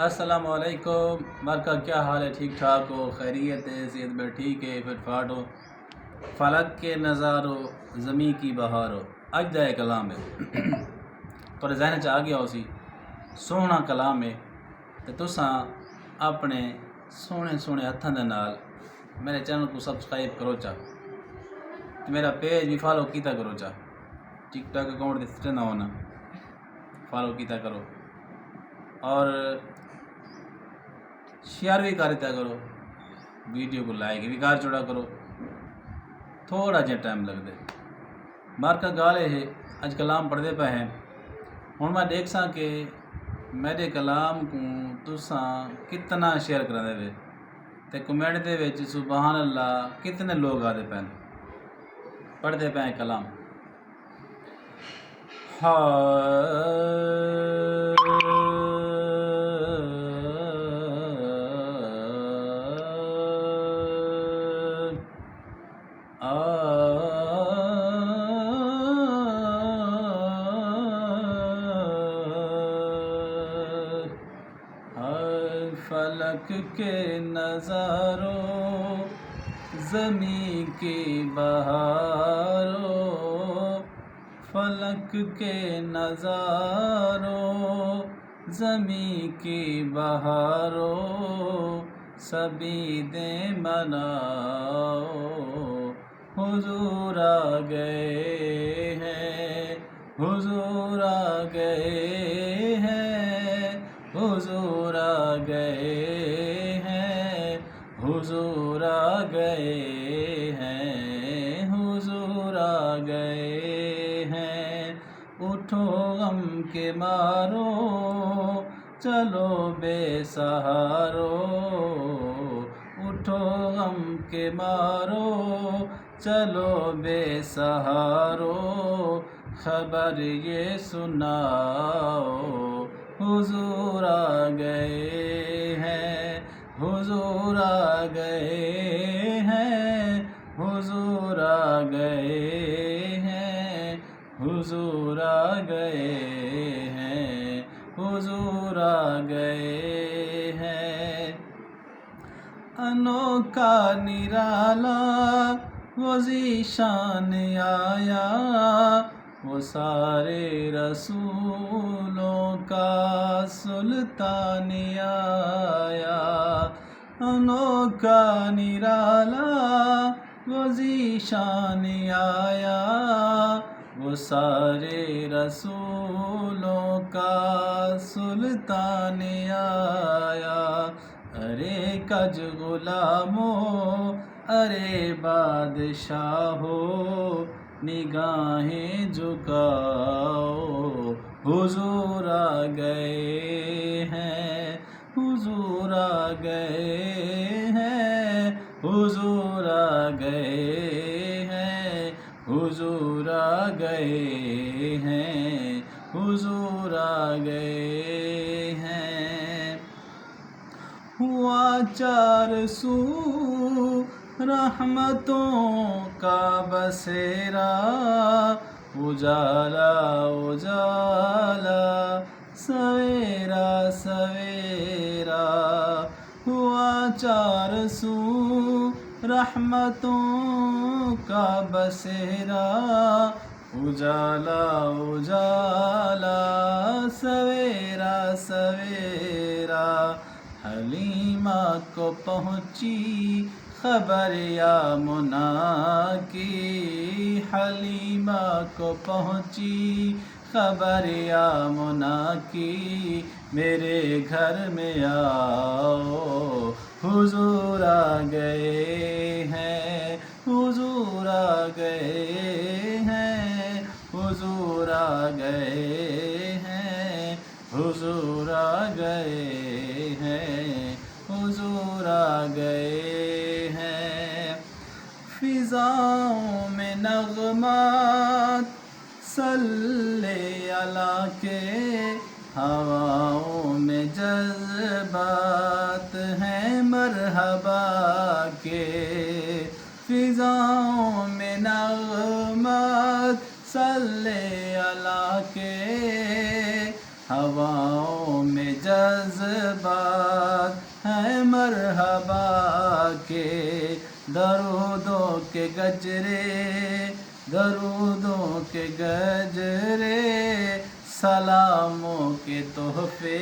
السلام علیکم برکا، کیا حال ہے؟ ٹھیک ٹھاک ہو؟ خیریت ہے؟ صحت میں ٹھیک ہے؟ فٹ فاٹ ہو؟ فلک کے نظارو زمیں کی بہار ہو اج دا کلام ہے تو ذہن آ گیا اسی سوہنا کلام ہے تو تساں اپنے سونے سونے ہتھاں دے نال میرے چینل کو سبسکرائب کرو چا، میرا پیج بھی فالو کیتا کرو چا، ٹک ٹاک اکاؤنٹ دے نہ ہونا فالو کیتا کرو اور شیئر بھی کرتا کرو، ویڈیو کو لائک بھی کر چھوڑا کرو، تھوڑا جہا ٹائم لگ دے مار کا گالے ہے۔ اج کلام پڑھتے پہ ہیں، ہوں میں دیکھ سا کہ میرے کلام کو تساں کتنا شیئر کرا دے تے کمنٹ دے وچ سبحان اللہ کتنے لوگ آتے پہ پڑھتے پہ کلام۔ فلک کے نظاروں زمیں کی بہاروں، فلک کے نظاروں زمیں کی بہاروں، سبھی دے مناؤ حضور آ گئے ہیں، حضور آ گئے ہیں، حضور آ گئے ہیں، حضور آ گئے ہیں، حضور آ گئے ہیں۔ اٹھو غم کے مارو چلو بے سہارو، اٹھو غم کے مارو چلو بے سہارو، خبر یہ سناؤ حضور آ گئے ہیں، حضور آ گئے ہیں، حضور آ گئے ہیں، حضور آ گئے ہیں، حضور آ گئے ہیں۔ انوکھا نرالا وہ ذیشان آیا، وہ سارے رسولوں کا سلطان آیا۔ انوکھا نرالا وہ ذیشان آیا، وہ سارے رسولوں کا سلطان آیا۔ ارے کج غلامو ارے بادشاہو نگاہیں جھکاؤ، حضور آ گئے ہیں، حضور آ گئے ہیں، حضور آ گئے ہیں، حضور آ گئے ہیں، حضور آ گئے ہیں۔ ہوا چار سو رحمتوں کا بسیرا، اجالا اجالا سویرا سویرا، ہوا چار سو رحمتوں کا بسیرا، اجالا اجالا سویرا سویرا۔ حلیمہ کو پہنچی خبر یامنا کی، حلیمہ کو پہنچی خبر یامنا کی، میرے گھر میں آؤ حضور آ گئے ہیں، حضور آ گئے ہیں، حضور آ گئے ہیں، حضور آ گئے ہیں، حضور آ گئے ہیں۔ فضاؤں میں نغمات صلی علی کے، ہواؤں میں جذبات ہیں مرحبا کے، فضاؤں میں نغمات صلی علی کے، ہواؤں میں جذبات جذبات ہیں مرحبا کے، درودوں کے گجرے، درودوں کے گجرے، سلاموں کے تحفے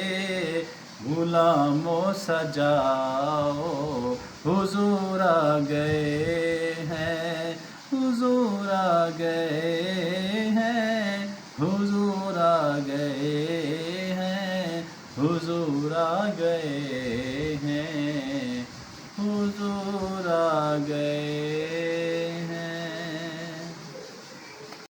غلاموں سجاؤ، حضور آ گئے ہیں، حضور آ گئے ہیں، حضور آ گئے ہیں، حضور آ گئے ہیں، حضور آ گئے